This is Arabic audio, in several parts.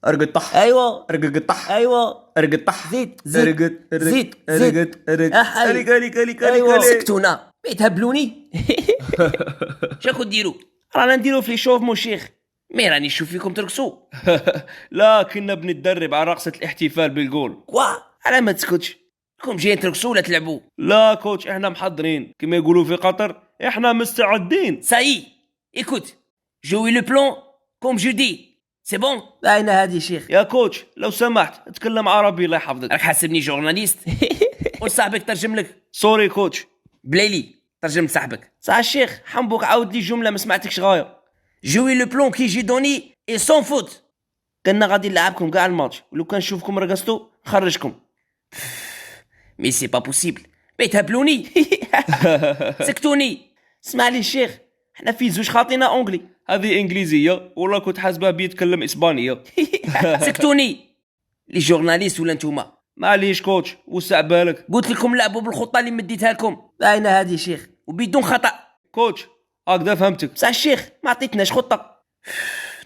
ارقطح ايوه ارقطح ايوه ارقطح زيد زيد زيد زيد كالي كالي كالي كالي ايوه كالي. سكتونا ما يتهبلوني. شاكو ديرو؟ رانا نديرو في شوف مو شيخ، مي راني نشوف فيكم ترقصوا. لا كنا بنتدرب على رقصة الاحتفال بالجول. كوا على ما تسكتش، راكم جايين ترقصوا ولا تلعبوا؟ لا كوتش احنا محضرين كما يقولوا في قطر، احنا مستعدين. ساي écoute jouer le plan comme je dis c'est bon. باينه هادي شيخ. يا كوتش لو سمحت اتكلم عربي الله يحفظك. راك حاسبني جورناليست؟ وصاحبك ترجم لك. سوري كوتش. بليلي ترجم لصاحبك. صح الشيخ حنبوك عاود لي جمله ما سمعتكش غايه. جوي لو بلون كي جي دوني اي سون فوت. كنا غادي نلعبكم كاع الماتش ولو كان نشوفكم رقصتوا نخرجكم. مي سي با بوسيبل، بيتهبلوني. سكتوني. اسمع لي الشيخ، حنا في زوج خاطينا اونغلي. هذه انجليزيه ولا كنت حاسبها بيتكلم اسبانيه؟ سكتوني لي جورناليست ولا نتوما؟ معليش كوتش وسع بالك. قلت لكم لعبوا بالخطه اللي مديتها لكم. باينه هذه شيخ وبدون خطا. كوتش هكذا فهمتك. بصح الشيخ ما عطيتناش خطه،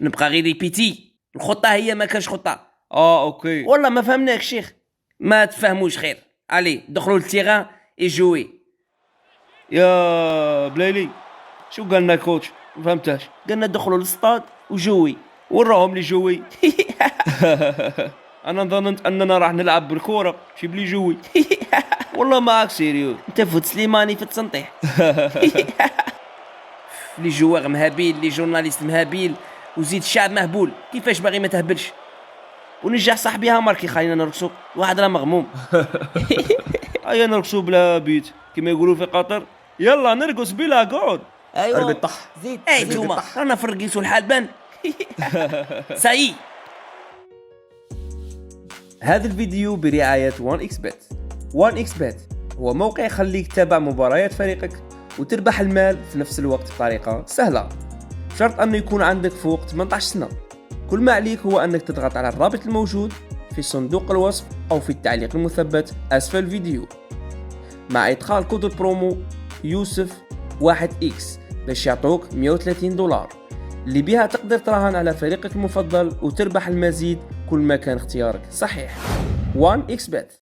نبقى غير ريبيتي. الخطه هي ما كانش خطه. اوكي والله ما فهمناك شيخ. ما تفهموش خير. علي دخلوا للتيغان اي جوي. يا بليلي شو قالنا كوتش؟ ما فهمتهاش. قلنا دخلوا للسطاد وجوي. وراهم لي جوي. انا ظننت اننا راح نلعب بالكوره جيب لي جوي. والله معك سيريو. انت فوت سليماني في التسنطيح. لي جوار مهابيل، لي جورناليست مهابيل، وزيد الشعب مهبول. كيفاش باغي ما تهبلش؟ ونجح صاحبي ماركي خلينا نرقصوا، واحد راه مغموم. هيا نرقصوا بلا بيت كما يقولوا في قطر. يلا نرقص بلا قعود. ايوه ارقطح زيد اي توما رانا في الرقيس والحلبان. ساي. هذا الفيديو برعاية 1xbet. 1xbet هو موقع يخليك تتابع مباريات فريقك وتربح المال في نفس الوقت بطريقة سهلة، شرط أنه يكون عندك فوق 18 سنة. كل ما عليك هو أنك تضغط على الرابط الموجود في صندوق الوصف أو في التعليق المثبت أسفل الفيديو مع إدخال كود البرومو يوسف 1x باش يعطوك $130 اللي بها تقدر تراهن على فريقك المفضل وتربح المزيد كل ما كان اختيارك صحيح. 1xbet.